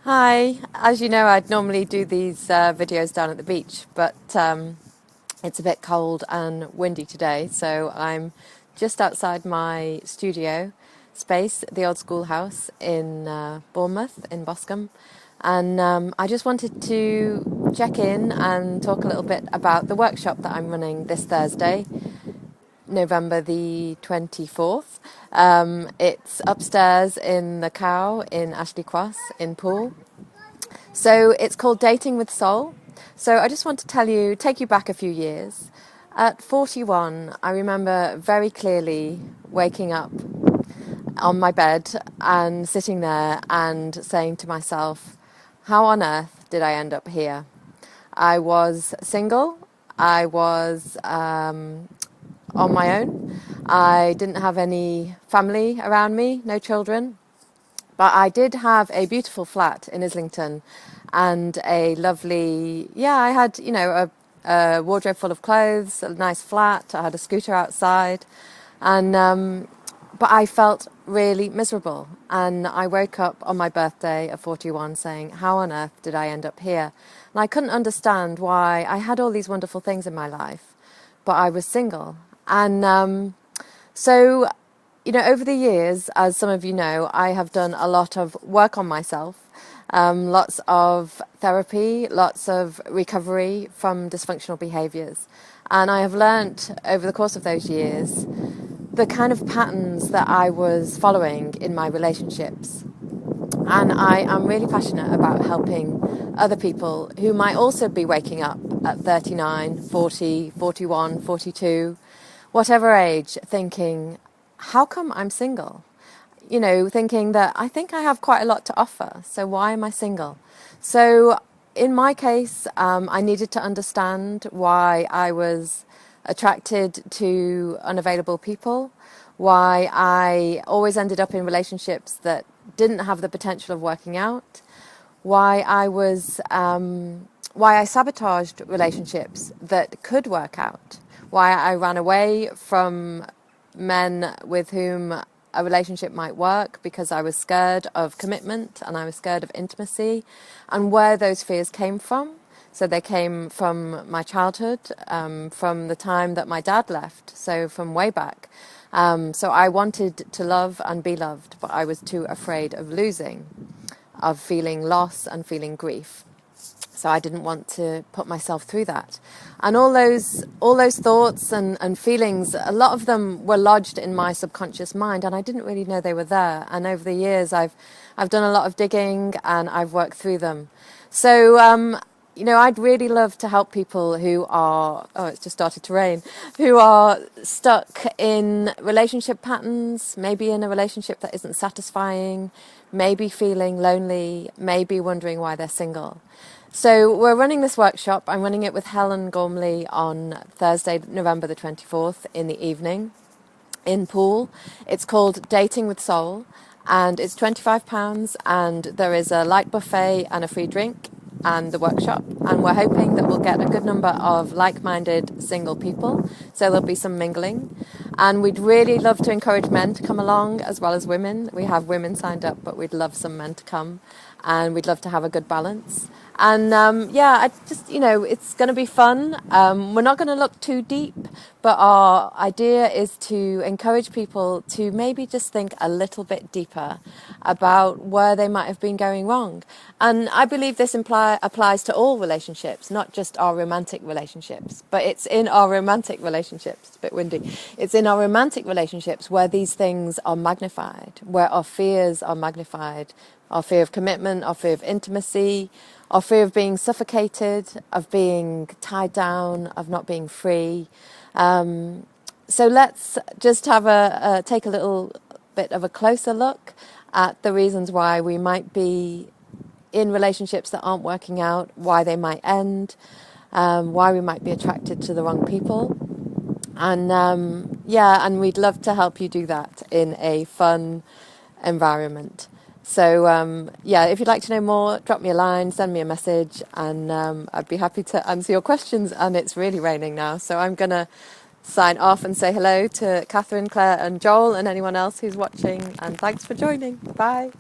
Hi, as you know, I'd normally do these videos down at the beach, but it's a bit cold and windy today, so I'm just outside my studio space, the old schoolhouse in Bournemouth, in Boscombe, and I just wanted to check in and talk a little bit about the workshop that I'm running this Thursday, November the 24th. It's upstairs in the Cow in Ashley Cross in Poole. So it's called Dating with Soul. So I just want to take you back a few years. At 41, I remember very clearly waking up on my bed and sitting there and saying to myself, how on earth did I end up here? I was single. I was on my own. I didn't have any family around me, no children. But I did have a beautiful flat in Islington and a lovely, I had, a wardrobe full of clothes, a nice flat. I had a scooter outside. And, but I felt really miserable. And I woke up on my birthday at 41 saying, how on earth did I end up here? And I couldn't understand why I had all these wonderful things in my life, but I was single. And so over the years, as some of you know, I have done a lot of work on myself, lots of therapy, lots of recovery from dysfunctional behaviours. And I have learnt over the course of those years the kind of patterns that I was following in my relationships. And I am really passionate about helping other people who might also be waking up at 39, 40, 41, 42, whatever age, thinking, how come I'm single? Thinking that I think I have quite a lot to offer, so why am I single? So in my case, I needed to understand why I was attracted to unavailable people, why I always ended up in relationships that didn't have the potential of working out, why I sabotaged relationships that could work out, why I ran away from men with whom a relationship might work because I was scared of commitment and I was scared of intimacy, and where those fears came from. So they came from my childhood, from the time that my dad left, so from way back. So I wanted to love and be loved, but I was too afraid of losing, of feeling loss and feeling grief. So I didn't want to put myself through that. And all those thoughts and feelings, a lot of them were lodged in my subconscious mind, and I didn't really know they were there. And over the years, I've done a lot of digging and I've worked through them. So, I'd really love to help people who are, it's just started to rain, who are stuck in relationship patterns, maybe in a relationship that isn't satisfying, maybe feeling lonely, maybe wondering why they're single. So we're running this workshop. I'm running it with Helen Gormley on Thursday, November the 24th in the evening in Poole. It's called Dating with Soul, and it's £25, and there is a light buffet and a free drink and the workshop. And we're hoping that we'll get a good number of like-minded single people, so there'll be some mingling. And we'd really love to encourage men to come along as well as women. We have women signed up, but we'd love some men to come, and we'd love to have a good balance. And I just, it's going to be fun. We're not going to look too deep, but our idea is to encourage people to maybe just think a little bit deeper about where they might have been going wrong. And I believe this applies to all relationships, not just our romantic relationships, but it's in our romantic relationships, it's a bit windy, it's in our romantic relationships where these things are magnified, where our fears are magnified, our fear of commitment, our fear of intimacy, our fear of being suffocated, of being tied down, of not being free. So let's just have take a little bit of a closer look at the reasons why we might be in relationships that aren't working out, why they might end, why we might be attracted to the wrong people. And and we'd love to help you do that in a fun environment. So, if you'd like to know more, drop me a line, send me a message, and I'd be happy to answer your questions. And it's really raining now, so I'm going to sign off and say hello to Catherine, Claire, and Joel, and anyone else who's watching. And thanks for joining. Bye.